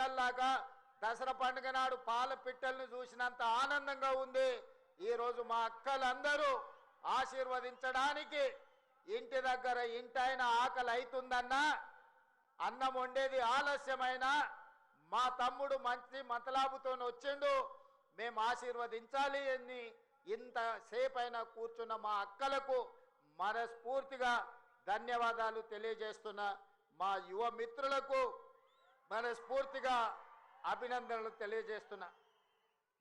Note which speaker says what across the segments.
Speaker 1: పిల్లల్లాగా దసరా పండుగ నాడు పాల పిట్టలను చూసినంత ఆనందంగా ఉంది ఈరోజు మా అక్కలందరూ ఆశీర్వదించడానికి. ఇంటి దగ్గర ఇంటైన ఆకలి అవుతుందన్నా, అన్నం వండేది ఆలస్యమైన మా తమ్ముడు మంచి మతలాబుతో వచ్చిండు, మేము ఆశీర్వదించాలి అని ఇంతసేపైనా కూర్చున్న మా అక్కలకు మనస్ఫూర్తిగా ధన్యవాదాలు తెలియజేస్తున్నా. మా యువ మిత్రులకు మనస్ఫూర్తిగా అభినందనలు తెలియజేస్తున్నా.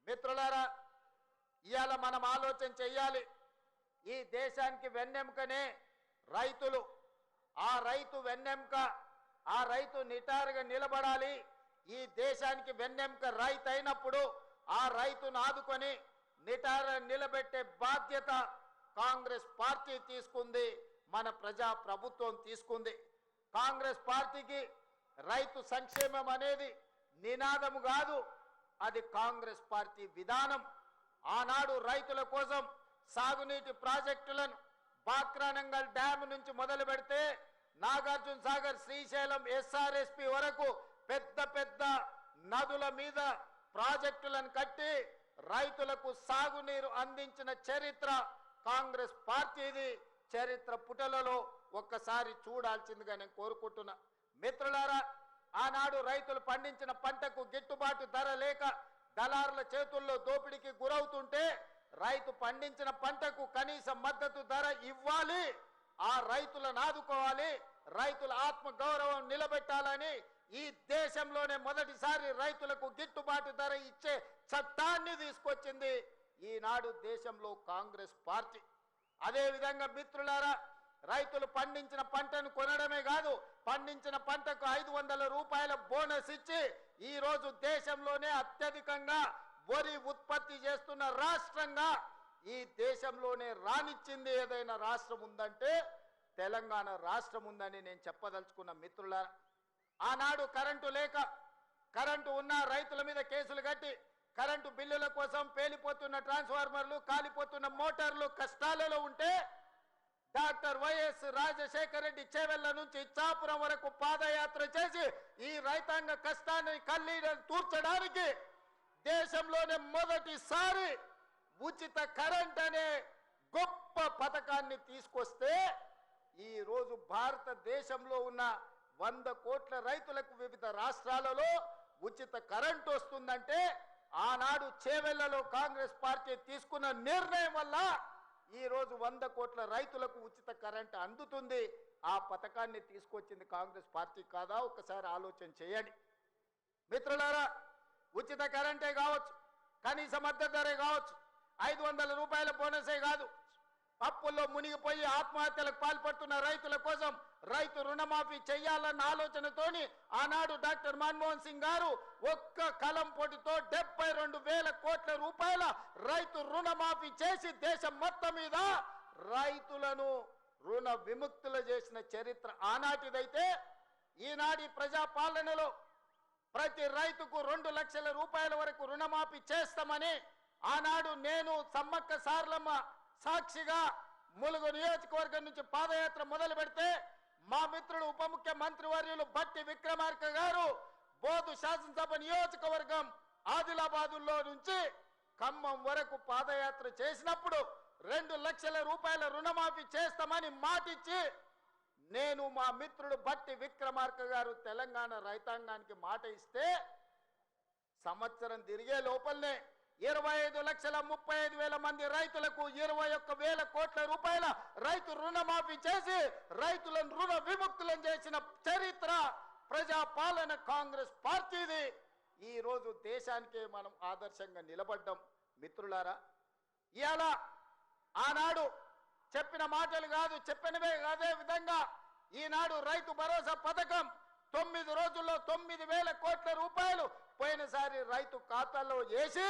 Speaker 1: మిత్రులారా, ఇవాళ మనం ఆలోచన చెయ్యాలి. ఈ దేశానికి వెన్నెముకనే రైతులు. ఆ రైతు వెన్నెముక, ఆ రైతు నిటారుగా నిలబడాలి. ఈ దేశానికి వెన్నెముక రైతు అయినప్పుడు ఆ రైతును ఆదుకొని నిటారుగా నిలబెట్టే బాధ్యత కాంగ్రెస్ పార్టీ తీసుకుంది, మన ప్రజా ప్రభుత్వం తీసుకుంది. కాంగ్రెస్ పార్టీకి రైతు సంక్షేమం అనేది నినాదము కాదు, అది కాంగ్రెస్ పార్టీ విధానం. ఆనాడు రైతుల కోసం సాగునీటి ప్రాజెక్టులను బాక్రానంగల్ డ్యామ్ నుంచి మొదలు పెడితే నాగార్జున సాగర్, శ్రీశైలం, ఎస్ఆర్ఎస్పి వరకు పెద్ద పెద్ద నదుల మీద ప్రాజెక్టులను కట్టి రైతులకు సాగునీరు అందించిన చరిత్ర కాంగ్రెస్ పార్టీది. చరిత్ర పుటలలో ఒక్కసారి చూడాల్సిందిగా నేను కోరుకుంటున్నా. మిత్రులారా, ఆనాడు రైతులు పండించిన పంటకు గిట్టుబాటు ధర లేక దళారుల చేతుల్లో దోపిడీకి గురవుతుంటే రైతు పండించిన పంటకు కనీస మద్దతు ధర ఇవ్వాలి, ఆ రైతులను ఆదుకోవాలి, రైతుల ఆత్మ గౌరవం నిలబెట్టాలని ఈ దేశంలోనే మొదటిసారి రైతులకు గిట్టుబాటు ధర ఇచ్చే చట్టాన్ని తీసుకొచ్చింది ఈనాడు దేశంలో కాంగ్రెస్ పార్టీ. అదేవిధంగా మిత్రులారా, రైతులు పండించిన పంటను కొనడమే కాదు, పండించిన పంటకు 500 రూపాయల బోనస్ ఇచ్చి ఈరోజు దేశంలోనే అత్యధికంగా వరి ఉత్పత్తి చేస్తున్న రాష్ట్రంగా ఈ దేశంలోనే రానిచ్చింది ఏదైనా రాష్ట్రం ఉందంటే తెలంగాణ రాష్ట్రం ఉందని నేను చెప్పదలుచుకున్న. మిత్రులారా, ఆనాడు కరెంటు లేక, కరెంటు ఉన్న రైతుల మీద కేసులు కట్టి కరెంటు బిల్లుల కోసం పేలిపోతున్న ట్రాన్స్ఫార్మర్లు, కాలిపోతున్న మోటార్లు కష్టాలలో ఉంటే డాక్టర్ వైఎస్ రాజశేఖర రెడ్డి చేవెళ్ల నుంచి ఇచ్చాపురం వరకు పాదయాత్ర చేసి ఈ రైతాంగ కష్టాన్ని కన్నీళ్లను తూర్చడానికి దేశంలోనే మొదటిసారి ఉచిత కరెంట్ అనే గొప్ప పథకాన్ని తీసుకొస్తే ఈ రోజు భారతదేశంలో ఉన్న 100 కోట్ల రైతులకు వివిధ రాష్ట్రాలలో ఉచిత కరెంట్ వస్తుందంటే ఆనాడు చేవెళ్లలో కాంగ్రెస్ పార్టీ తీసుకున్న నిర్ణయం వల్ల ఈ రోజు 100 కోట్ల రైతులకు ఉచిత కరెంట్ అందుతుంది. ఆ పథకాన్ని తీసుకొచ్చింది కాంగ్రెస్ పార్టీ కాదా? ఒకసారి ఆలోచన చేయండి. మిత్రులారా, ఉచిత కరెంటే కావచ్చు, కనీస మద్దతు ధరే కావచ్చు, 500 రూపాయల బోనసే కాదు, అప్పుల్లో మునిగిపోయి ఆత్మహత్యలకు పాల్పడుతున్న రైతుల కోసం రైతు రుణమాఫీ చేయాలన్న ఆలోచనతోని ఆనాడు డాక్టర్ మన్మోహన్ సింగ్ గారు ఒక్క కలం పొటితో 72,000 కోట్ల రూపాయల రైతు రుణమాఫీ చేసి దేశం మొత్తం మీద రైతులను రుణ విముక్తులు చేసిన చరిత్ర ఆనాటిదైతే ఈనాటి ప్రజాపాలనలో ప్రతి రైతుకు 2 లక్షల రూపాయల వరకు రుణమాఫీ చేస్తామని ఆనాడు నేను సమ్మక్క సారలమ్మ సాక్షిగా ములుగు నియోజకవర్గం నుంచి పాదయాత్ర మొదలు పెడితే మా మిత్రుడు ఉప ముఖ్యమంత్రి వర్యులు బట్టి విక్రమార్క గారు బోధు శాసనసభ నియోజకవర్గం ఆదిలాబాదులో నుంచి ఖమ్మం వరకు పాదయాత్ర చేసినప్పుడు 2 లక్షల రూపాయల రుణమాఫీ చేస్తామని మాటిచ్చి నేను మా మిత్రుడు బట్టి విక్రమార్క గారు తెలంగాణ రైతాంగానికి మాట ఇస్తే సంవత్సరం తిరిగే లోపలనే 25,35,000 మంది రైతులకు 21,000 కోట్ల రూపాయల రైతు రుణమాఫీ చేసి రైతులను రుణ విముక్తులను చేసిన చరిత్ర ప్రజాపాలన కాంగ్రెస్ పార్టీది. ఈ రోజు దేశానికే మనం ఆదర్శంగా నిలబడ్డాం. మిత్రులారా, ఇవాళ ఆనాడు చెప్పిన మాటలు కాదు, చెప్పినవే అదే విధంగా ఈనాడు రైతు భరోసా పథకం 9 రోజుల్లో 9,000 కోట్ల రూపాయలు పోయినసారి రైతు ఖాతాలో వేసి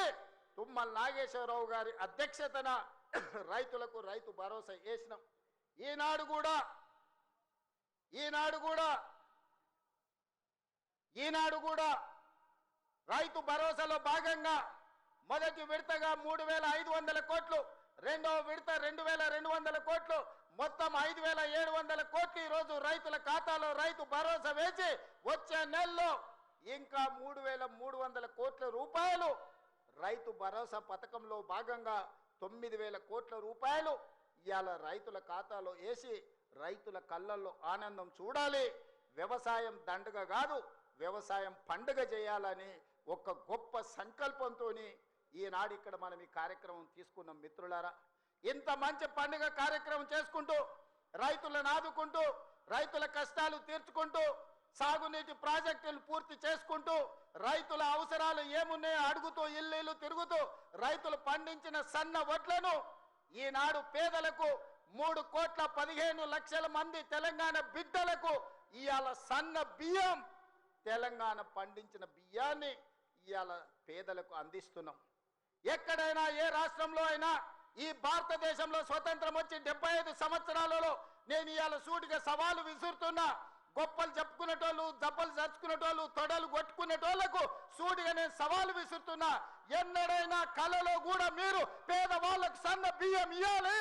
Speaker 1: తుమ్మల నాగేశ్వరరావు గారి అధ్యక్షతన రైతులకు రైతు భరోసా వేసినాం. ఈనాడు కూడా రైతు భరోసాలో భాగంగా మొదటి విడతగా 3,500 కోట్లు, రెండవ విడత 2,200 కోట్లు, మొత్తం 5,700 కోట్లు ఈరోజు రైతుల ఖాతాలో రైతు భరోసా వేసి వచ్చే నెలలో ఇంకా 3,300 కోట్ల రూపాయలు రైతు భరోసా పథకంలో భాగంగా 9,000 కోట్ల రూపాయలు ఇవాళ రైతుల ఖాతాలో వేసి రైతుల కళ్ళల్లో ఆనందం చూడాలి. వ్యవసాయం దండగ కాదు, వ్యవసాయం పండుగ చేయాలని ఒక గొప్ప సంకల్పంతో ఈనాడు ఇక్కడ మనం ఈ కార్యక్రమం తీసుకున్నాం. మిత్రులారా, ఇంత మంచి పండుగ కార్యక్రమం చేసుకుంటూ రైతులను ఆదుకుంటూ రైతుల కష్టాలు తీర్చుకుంటూ సాగునీటి ప్రాజెక్టులు పూర్తి చేసుకుంటూ రైతుల అవసరాలు ఏమున్నాయో అడుగుతూ ఇల్లు తిరుగుతూ రైతులు పండించిన సన్న వడ్లను ఈనాడు పేదలకు 3,15,00,000 మంది తెలంగాణ బిడ్డలకు ఇవాళ సన్న బియ్యం తెలంగాణ పండించిన బియ్యాన్ని ఇవాళ పేదలకు అందిస్తున్నాం. ఎక్కడైనా ఏ రాష్ట్రంలో అయినా ఈ భారతదేశంలో స్వతంత్రం వచ్చి 75 సంవత్సరాలలో నేను ఇవాళ సూటిగా సవాలు విసురుతున్నా. గొప్పలు చెప్పుకునేటోళ్ళు, జబ్బలు చర్చుకునేటోళ్ళు, తొడలు కొట్టుకునేటోళ్లకు సూటిగా నేను సవాలు విసురుతున్నా. ఎన్నడైనా కలలో కూడా మీరు పేదవాళ్ళకు సన్న బియ్యం ఇవ్వాలి.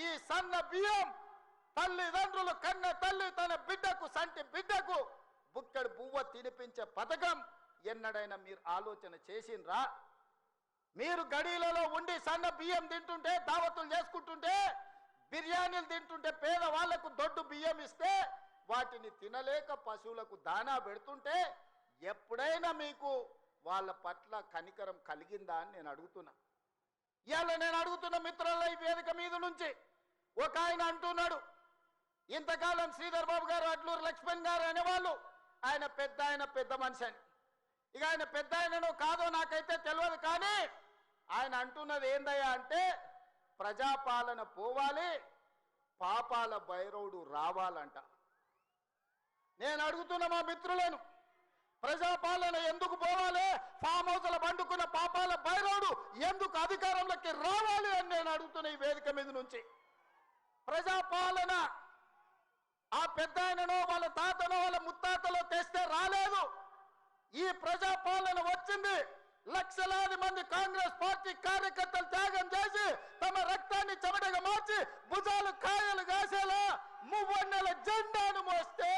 Speaker 1: ఈ సన్న బియ్యం తల్లిదండ్రులు కన్న తల్లి తన బిడ్డకు సంటి బిడ్డకు బుక్కడి బువ్వ తినిపించే పథకం ఎన్నడైనా మీరు ఆలోచన చేసిండ్రా? మీరు గడీలలో ఉండి సన్న బియ్యం తింటుంటే, దావతులు చేసుకుంటుంటే, బిర్యానీలు తింటుంటే, పేదవాళ్లకు దొడ్డు బియ్యం ఇస్తే వాటిని తినలేక పశువులకు దానా పెడుతుంటే ఎప్పుడైనా మీకు వాళ్ళ పట్ల కనికరం కలిగిందా అని నేను అడుగుతున్నా. ఇవాళ నేను అడుగుతున్న మిత్రుల ఈ వేదిక మీద నుంచి ఒక ఆయన అంటున్నాడు, ఇంతకాలం శ్రీధర్ బాబు గారు, అట్లూరు లక్ష్మణ్ గారు అనేవాళ్ళు ఆయన పెద్ద మనిషి అని. ఇక ఆయన పెద్ద ఆయనను కాదో నాకైతే తెలియదు, కానీ ఆయన అంటున్నది ఏందయ్యా అంటే ప్రజాపాలన పోవాలి, పాపాల భైరవుడు రావాలంట. నేను అడుగుతున్న మా మిత్రులను, ప్రజాపాలన ఎందుకు పోవాలి? ఫామ్ హౌస్ల పండుకున్న పాపాల భైరవుడు ఎందుకు అధికారంలోకి రావాలి అని నేను అడుగుతున్న ఈ వేదిక మీద నుంచి. ప్రజాపాలన ఆ పెద్ద ఆయననో వాళ్ళ తాతనో వాళ్ళ ముత్తాతలో తెస్తే రాలేదు. ఈ ప్రజాపాలన వచ్చింది లక్షలాది మంది కాంగ్రెస్ పార్టీ కార్యకర్తలు త్యాగం చేసి తమ రక్తాన్ని చెమటగా మార్చి భుజాలు కాయలు కాసేలా మువ్వన్నెల జెండాను మోస్తే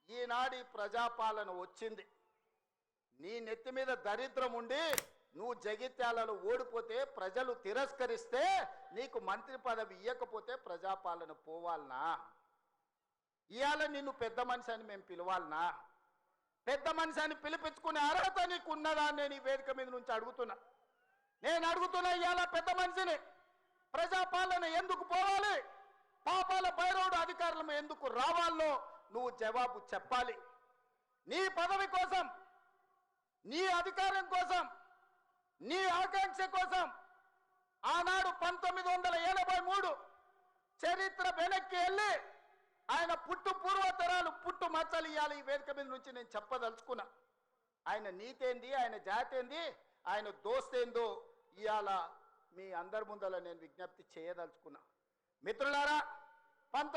Speaker 1: ఈనాడు ప్రజాపాలన వచ్చింది. నీ నెత్తి మీద దరిద్రం ఉండి నువ్వు జగిత్యాలలో ఓడిపోతే, ప్రజలు తిరస్కరిస్తే, నీకు మంత్రి పదవి ఇవ్వకపోతే ప్రజాపాలన పోవాలనా? ఇవాళ నిన్ను పెద్ద మనిషి అని మేము పిలవాలనా? పెద్ద మనిషి అని పిలిపించుకునే అర్హత నీకు ఉన్నదా అని నేను ఈ వేదిక మీద నుంచి అడుగుతున్నా. నేను అడుగుతున్నా, ఇవాళ పెద్ద మనిషిని ప్రజాపాలన ఎందుకు పోవాలి, పాపాల భైరవుడు అధికారులు ఎందుకు రావాలో నువ్వు జవాబు చెప్పాలి. నీ పదవి కోసం, నీ అధికారం కోసం, నీ ఆకాంక్ష కోసం ఆనాడు 1983 చరిత్ర వెనక్కి వెళ్ళి ఆయన పుట్టు పూర్వతరాలు పుట్టు మచ్చలు ఇవ్వాలి. ఈ వేదిక మీద నుంచి నేను చెప్పదలుచుకున్నా. ఆయన నీతేంది, ఆయన జాతేంది, ఆయన దోస్తేందో ఇవాళ మీ అందరి ముందర నేను విజ్ఞప్తి చేయదలుచుకున్నా. మిత్రులారా,